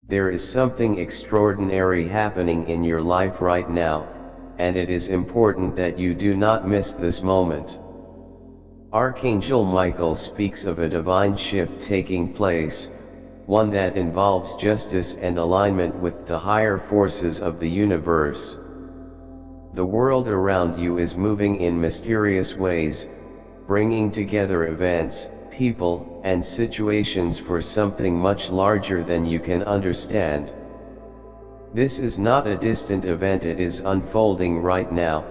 There is something extraordinary happening in your life right now, and it is important that you do not miss this moment. Archangel Michael speaks of a divine shift taking place, one that involves justice and alignment with the higher forces of the universe. The world around you is moving in mysterious ways, bringing together events, people, and situations for something much larger than you can understand. This is not a distant event, it is unfolding right now,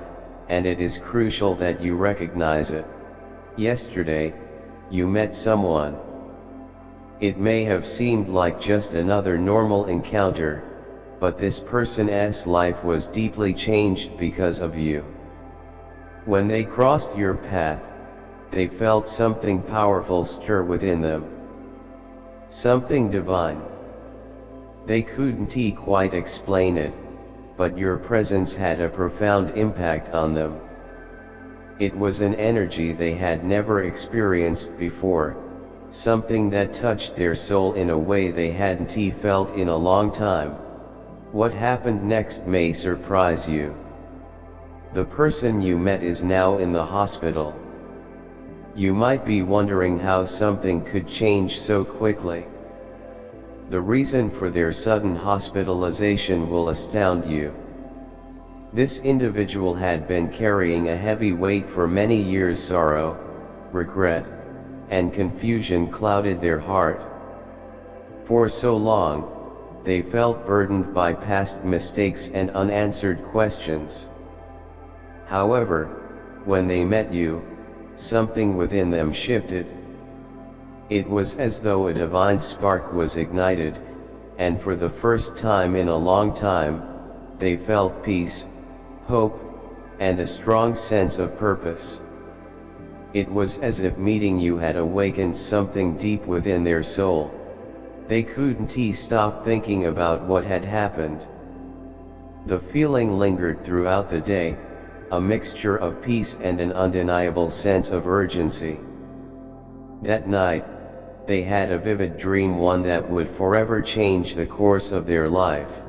and it is crucial that you recognize it. Yesterday, you met someone. It may have seemed like just another normal encounter, but this person's life was deeply changed because of you. When they crossed your path, they felt something powerful stir within them. Something divine. They couldn't quite explain it, but your presence had a profound impact on them. It was an energy they had never experienced before, something that touched their soul in a way they hadn't felt in a long time. What happened next may surprise you. The person you met is now in the hospital. You might be wondering how something could change so quickly. The reason for their sudden hospitalization will astound you. This individual had been carrying a heavy weight for many years. Sorrow, regret, and confusion clouded their heart. For so long, they felt burdened by past mistakes and unanswered questions. However, when they met you, something within them shifted. It was as though a divine spark was ignited, and for the first time in a long time, they felt peace, hope, and a strong sense of purpose. It was as if meeting you had awakened something deep within their soul. They couldn't stop thinking about what had happened. The feeling lingered throughout the day, a mixture of peace and an undeniable sense of urgency. That night, they had a vivid dream, one that would forever change the course of their life.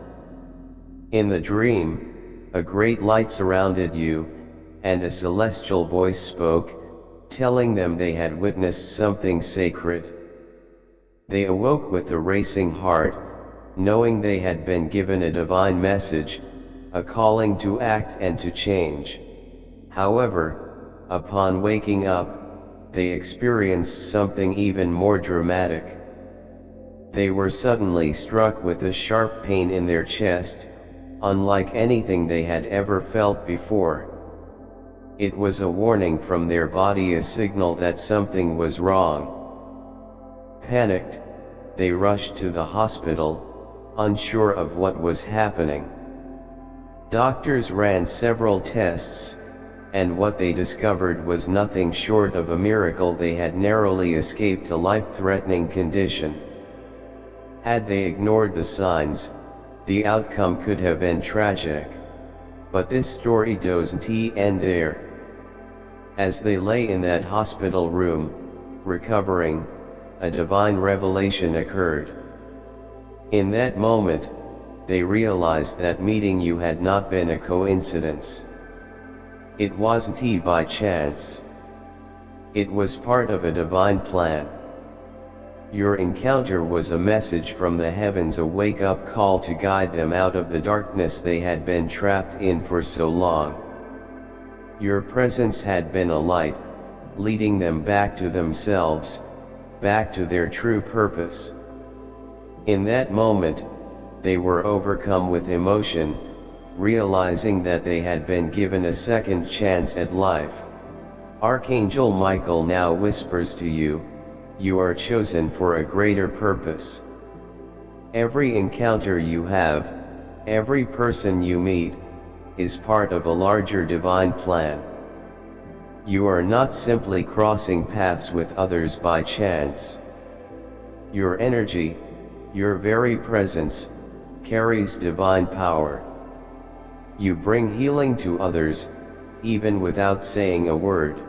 In the dream, a great light surrounded you, and a celestial voice spoke, telling them they had witnessed something sacred. They awoke with a racing heart, knowing they had been given a divine message, a calling to act and to change. However, upon waking up, they experienced something even more dramatic. They were suddenly struck with a sharp pain in their chest, unlike anything they had ever felt before. It was a warning from their body, a signal that something was wrong. Panicked, they rushed to the hospital, unsure of what was happening. Doctors ran several tests, and what they discovered was nothing short of a miracle. They had narrowly escaped a life-threatening condition. Had they ignored the signs, the outcome could have been tragic. But this story doesn't end there. As they lay in that hospital room, recovering, a divine revelation occurred. In that moment, they realized that meeting you had not been a coincidence. It wasn't by chance. It was part of a divine plan. Your encounter was a message from the heavens, a wake-up call to guide them out of the darkness they had been trapped in for so long. Your presence had been a light, leading them back to themselves, back to their true purpose. In that moment, they were overcome with emotion, realizing that they had been given a second chance at life. Archangel Michael now whispers to you, you are chosen for a greater purpose. Every encounter you have, every person you meet, is part of a larger divine plan. You are not simply crossing paths with others by chance. Your energy, your very presence, carries divine power. You bring healing to others, even without saying a word.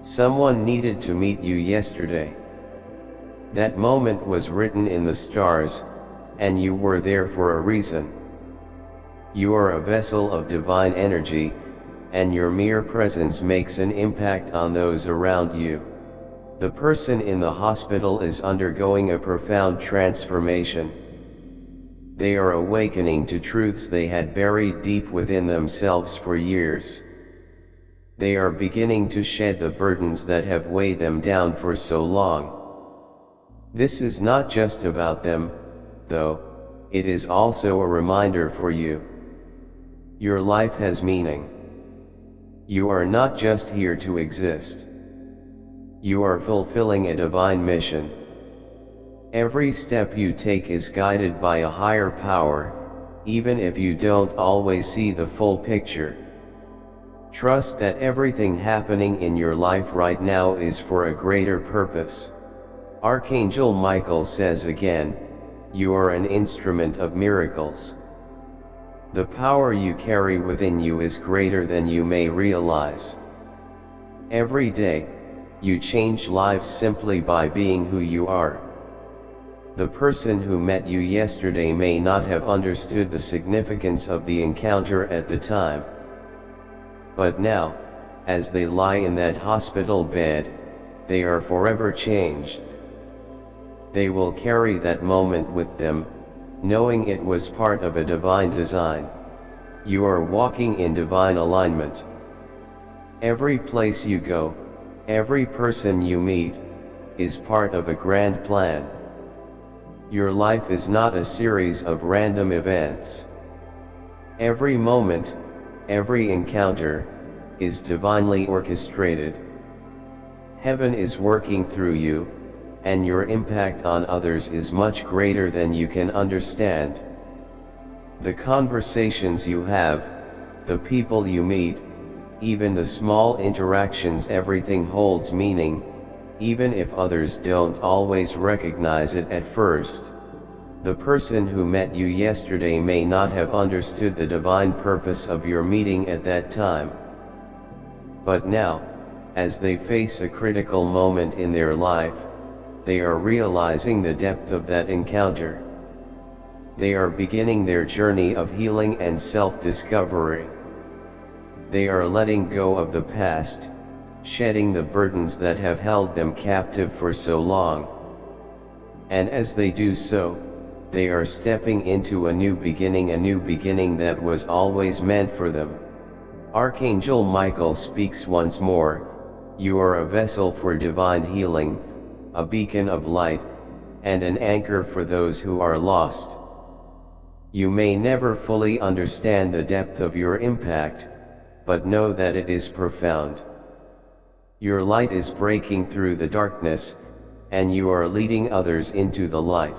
Someone needed to meet you yesterday. That moment was written in the stars, and you were there for a reason. You are a vessel of divine energy, and your mere presence makes an impact on those around you. The person in the hospital is undergoing a profound transformation. They are awakening to truths they had buried deep within themselves for years. They are beginning to shed the burdens that have weighed them down for so long. This is not just about them, though, it is also a reminder for you. Your life has meaning. You are not just here to exist. You are fulfilling a divine mission. Every step you take is guided by a higher power, even if you don't always see the full picture. Trust that everything happening in your life right now is for a greater purpose. Archangel Michael says again, you are an instrument of miracles. The power you carry within you is greater than you may realize. Every day, you change lives simply by being who you are. The person who met you yesterday may not have understood the significance of the encounter at the time. But now, as they lie in that hospital bed, they are forever changed. They will carry that moment with them, knowing it was part of a divine design. You are walking in divine alignment. Every place you go, every person you meet, is part of a grand plan. Your life is not a series of random events. Every moment, every encounter, is divinely orchestrated. Heaven is working through you, and your impact on others is much greater than you can understand. The conversations you have, the people you meet, even the small interactions, everything holds meaning, even if others don't always recognize it at first. The person who met you yesterday may not have understood the divine purpose of your meeting at that time. But now, as they face a critical moment in their life, they are realizing the depth of that encounter. They are beginning their journey of healing and self-discovery. They are letting go of the past, shedding the burdens that have held them captive for so long. And as they do so, they are stepping into a new beginning that was always meant for them. Archangel Michael speaks once more, you are a vessel for divine healing, a beacon of light, and an anchor for those who are lost. You may never fully understand the depth of your impact, but know that it is profound. Your light is breaking through the darkness, and you are leading others into the light.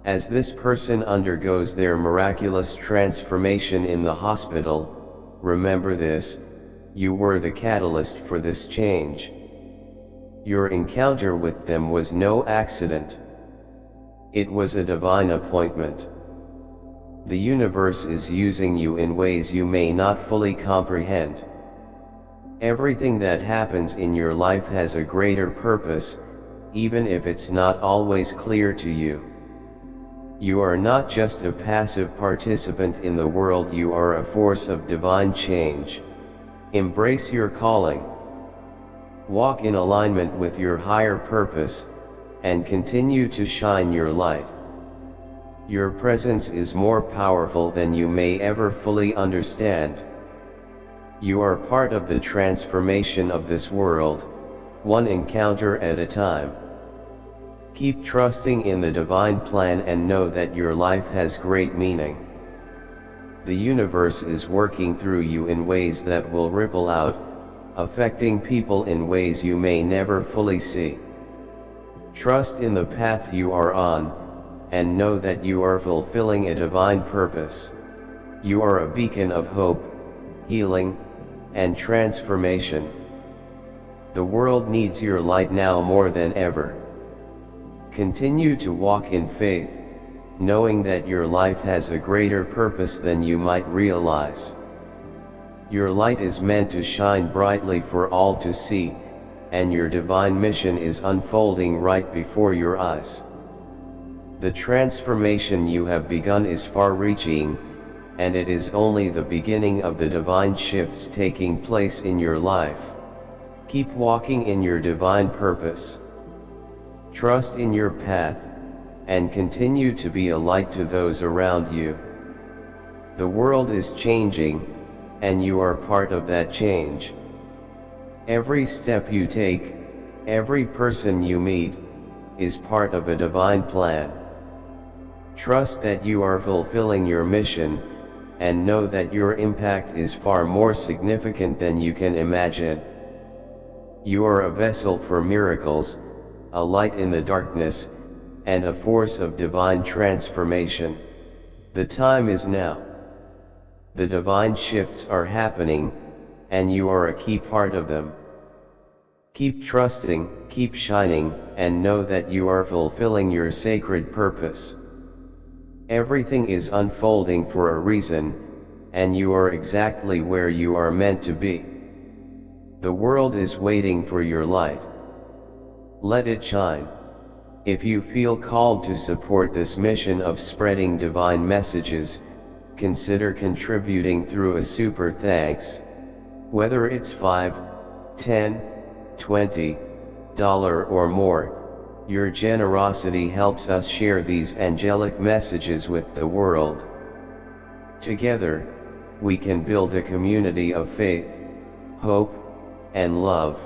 As this person undergoes their miraculous transformation in the hospital, remember this, you were the catalyst for this change. Your encounter with them was no accident. It was a divine appointment. The universe is using you in ways you may not fully comprehend. Everything that happens in your life has a greater purpose, even if it's not always clear to you. You are not just a passive participant in the world, you are a force of divine change. Embrace your calling. Walk in alignment with your higher purpose, and continue to shine your light. Your presence is more powerful than you may ever fully understand. You are part of the transformation of this world, one encounter at a time. Keep trusting in the divine plan and know that your life has great meaning. The universe is working through you in ways that will ripple out, affecting people in ways you may never fully see. Trust in the path you are on, and know that you are fulfilling a divine purpose. You are a beacon of hope, healing, and transformation. The world needs your light now more than ever. Continue to walk in faith, knowing that your life has a greater purpose than you might realize. Your light is meant to shine brightly for all to see, and your divine mission is unfolding right before your eyes. The transformation you have begun is far-reaching, and it is only the beginning of the divine shifts taking place in your life. Keep walking in your divine purpose. Trust in your path, and continue to be a light to those around you. The world is changing, and you are part of that change. Every step you take, every person you meet, is part of a divine plan. Trust that you are fulfilling your mission, and know that your impact is far more significant than you can imagine. You are a vessel for miracles, a light in the darkness, and a force of divine transformation. The time is now. The divine shifts are happening, and you are a key part of them. Keep trusting, keep shining, and know that you are fulfilling your sacred purpose. Everything is unfolding for a reason, and you are exactly where you are meant to be. The world is waiting for your light. Let it shine. If you feel called to support this mission of spreading divine messages, consider contributing through a super thanks. Whether it's $5, $10, $20 or more, your generosity helps us share these angelic messages with the world. Together, we can build a community of faith, hope, and love.